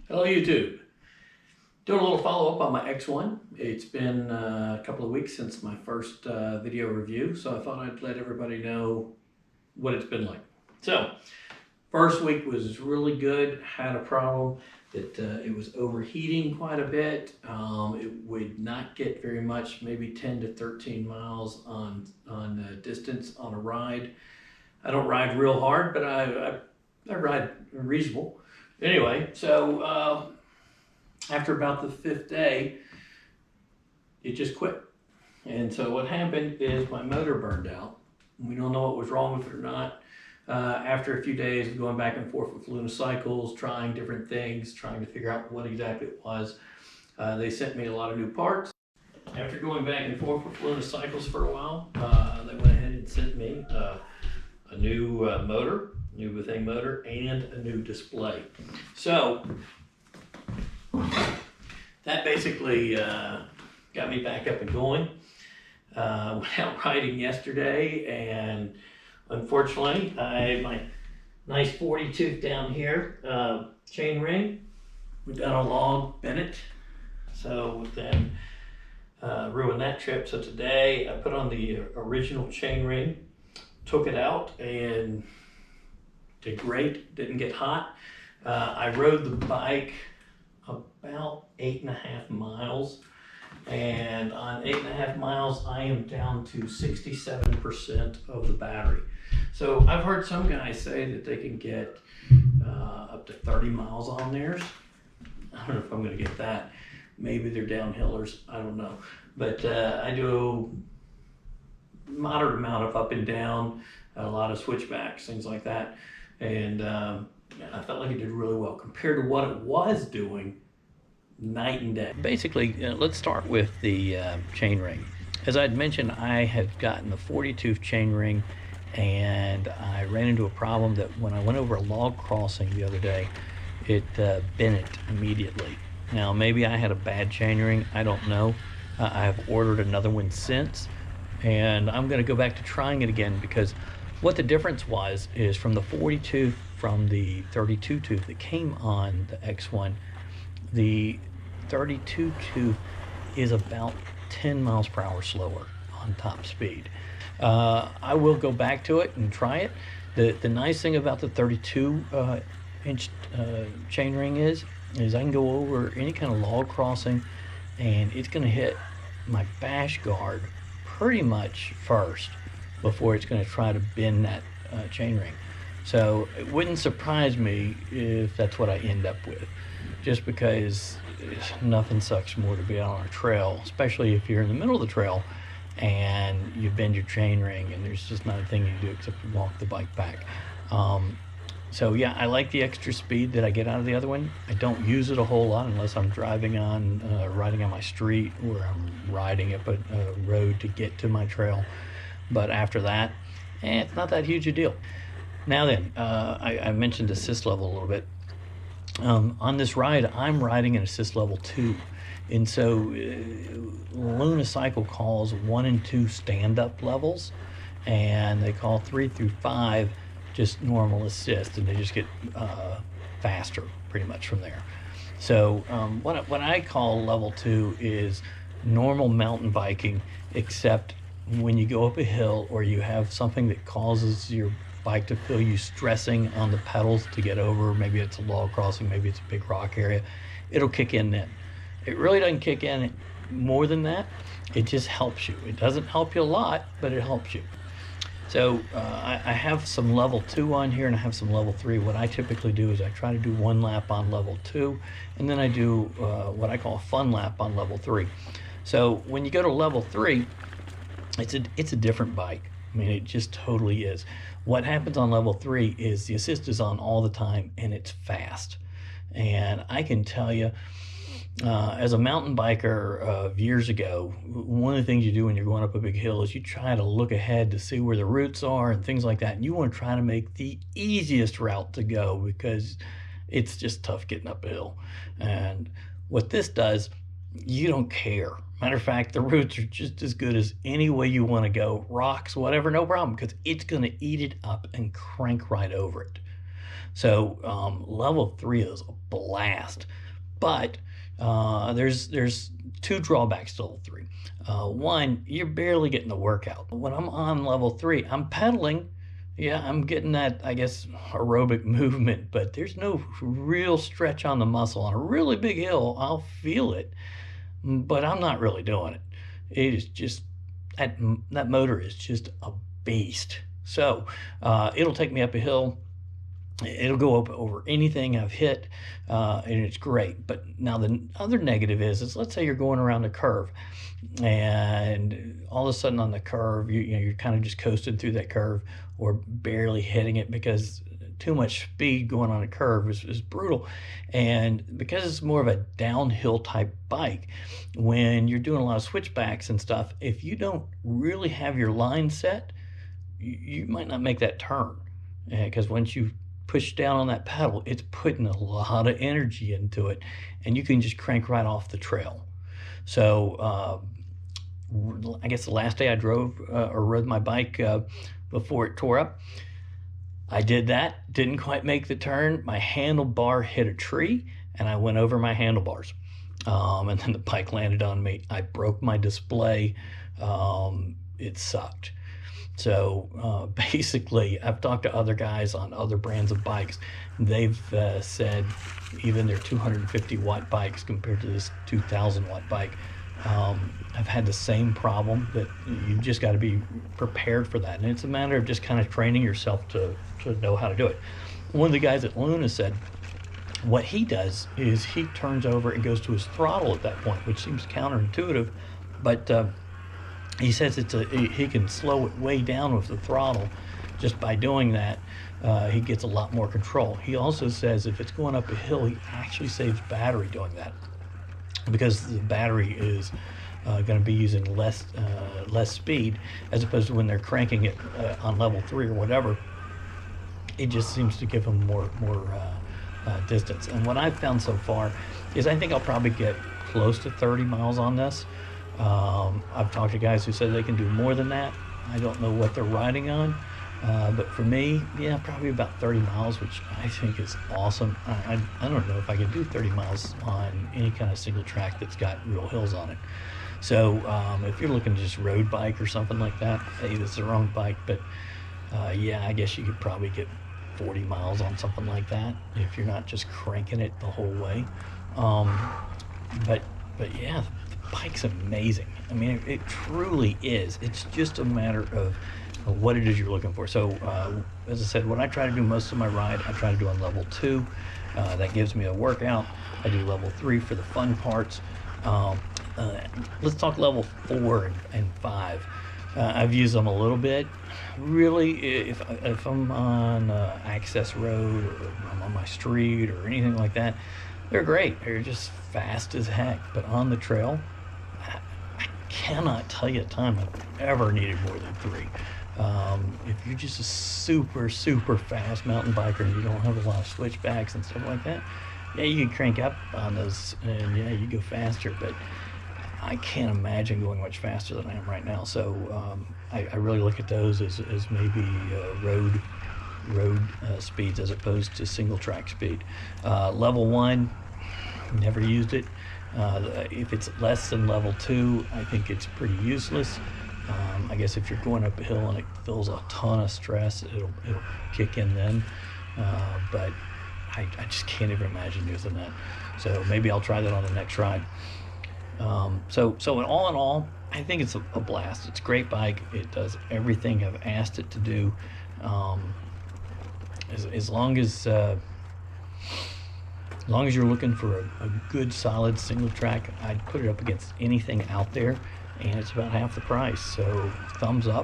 Hello YouTube. Doing a little follow-up on my X1. It's been a couple of weeks since my first video review, so I thought I'd let everybody know what it's been like. So, first week was really good. Had a problem that it was overheating quite a bit. It would not get very much, maybe 10 to 13 miles on distance on a ride. I don't ride real hard, but I ride reasonable. Anyway, so after about the fifth day, it just quit. And so what happened is my motor burned out. We don't know what was wrong with it or not. After a few days of going back and forth with Luna Cycles, trying different things, trying to figure out what exactly it was, they sent me a lot of new parts. After going back and forth with Luna Cycles for a while, they went ahead and sent me a new motor, new Bethane motor, and a new display. So that basically got me back up and going. Went out riding yesterday, and unfortunately, I had my nice 40 tooth down here chain ring. We got a log bent, so then ruined that trip. So today I put on the original chain ring, took it out, and did great. Didn't get hot. I rode the bike about 8.5 miles, and on 8.5 miles I am down to 67% of the battery. So I've heard some guys say that they can get up to 30 miles on theirs. I don't know if I'm going to get that. Maybe they're downhillers, I don't know, but I do moderate amount of up and down, a lot of switchbacks, things like that, and I felt like it did really well compared to what it was doing. Night and day. Basically, let's start with the chain ring. As I'd mentioned, I had gotten the 40 tooth chain ring, and I ran into a problem that when I went over a log crossing the other day, it bent immediately. Now, maybe I had a bad chain ring, I don't know. I've ordered another one since, and I'm going to go back to trying it again, because what the difference was is from the 40 tooth from the 32 tooth that came on the X1, the 32 tooth is about 10 miles per hour slower on top speed. I will go back to it and try it. The nice thing about the 32 inch chain ring is I can go over any kind of log crossing, and it's going to hit my bash guard pretty much first before it's going to try to bend that chain ring. So it wouldn't surprise me if that's what I end up with, just because nothing sucks more to be out on a trail, especially if you're in the middle of the trail and you bend your chain ring and there's just not a thing you can do except walk the bike back. So yeah, I like the extra speed that I get out of the other one. I don't use it a whole lot unless I'm riding on my street, or I'm riding up a road to get to my trail. But after that, it's not that huge a deal. Now then, I mentioned assist level a little bit. On this ride, I'm riding an assist level 2. And so Luna Cycle calls 1 and 2 stand-up levels, and they call 3 through 5 just normal assist, and they just get faster pretty much from there. So what I call level 2 is normal mountain biking, except when you go up a hill or you have something that causes your bike to feel you stressing on the pedals to get over, maybe it's a log crossing, maybe it's a big rock area, it'll kick in then. It really doesn't kick in more than that. It just helps you. It doesn't help you a lot, but it helps you. So I have some level 2 on here, and I have some level 3. What I typically do is I try to do 1 lap on level 2, and then I do what I call a fun lap on level 3. So when you go to level 3, it's a different bike. I mean, it just totally is. What happens on level 3 is the assist is on all the time, and it's fast. And I can tell you, as a mountain biker of years ago, one of the things you do when you're going up a big hill is you try to look ahead to see where the roots are and things like that. And you want to try to make the easiest route to go, because it's just tough getting up a hill. And what this does, you don't care. Matter of fact, the roots are just as good as any way you want to go. Rocks, whatever, no problem, because it's going to eat it up and crank right over it. So level 3 is a blast, but there's two drawbacks to level 3. One, you're barely getting the workout. When I'm on level 3, I'm pedaling. Yeah, I'm getting that, I guess, aerobic movement, but there's no real stretch on the muscle. On a really big hill, I'll feel it, but I'm not really doing it. It is just, that motor is just a beast. So it'll take me up a hill. It'll go up over anything I've hit, and it's great. But now the other negative is let's say you're going around a curve, and all of a sudden on the curve, you're kind of just coasting through that curve or barely hitting it because too much speed going on a curve is brutal. And because it's more of a downhill type bike, when you're doing a lot of switchbacks and stuff, if you don't really have your line set, you might not make that turn, because once you push down on that pedal, it's putting a lot of energy into it, and you can just crank right off the trail. So I guess the last day I drove or rode my bike before it tore up, I did that, didn't quite make the turn. My handlebar hit a tree, and I went over my handlebars. And then the bike landed on me. I broke my display. It sucked. So basically, I've talked to other guys on other brands of bikes. They've said even their 250 watt bikes compared to this 2,000 watt bike, I've had the same problem, that you just got to be prepared for that. And it's a matter of just kind of training yourself to know how to do it. One of the guys at Luna said what he does is he turns over and goes to his throttle at that point, which seems counterintuitive, but he says he can slow it way down with the throttle. Just by doing that, he gets a lot more control. He also says if it's going up a hill, he actually saves battery doing that, because the battery is going to be using less speed, as opposed to when they're cranking it on level 3 or whatever. It just seems to give them more distance. And what I've found so far is I think I'll probably get close to 30 miles on this. I've talked to guys who said they can do more than that. I don't know what they're riding on, but for me, yeah, probably about 30 miles, which I think is awesome. I don't know if I could do 30 miles on any kind of single track that's got real hills on it. So if you're looking to just road bike or something like that, hey, this is the wrong bike. But yeah, I guess you could probably get 40 miles on something like that if you're not just cranking it the whole way. But yeah, the bike's amazing. I mean, it truly is. It's just a matter of what it is you're looking for. So as I said, what I try to do most of my ride, I try to do on level 2. That gives me a workout. I do level 3 for the fun parts. Let's talk level 4 and 5. I've used them a little bit. Really, if I'm on access road, or I'm on my street or anything like that, they're great. They're just fast as heck. But on the trail, I cannot tell you a time I've ever needed more than 3. If you're just a super fast mountain biker and you don't have a lot of switchbacks and stuff like that, yeah, you can crank up on those, and yeah, you go faster. But I can't imagine going much faster than I am right now. So I really look at those as maybe road speeds as opposed to single track speed. Level 1, never used it. If it's less than level 2, I think it's pretty useless. I guess if you're going up a hill and it feels a ton of stress, it'll kick in then. But I just can't even imagine using that. So maybe I'll try that on the next ride. So in all, I think it's a blast. It's a great bike. It does everything I've asked it to do. As long as you're looking for a good, solid single track, I'd put it up against anything out there, and it's about half the price. So thumbs up.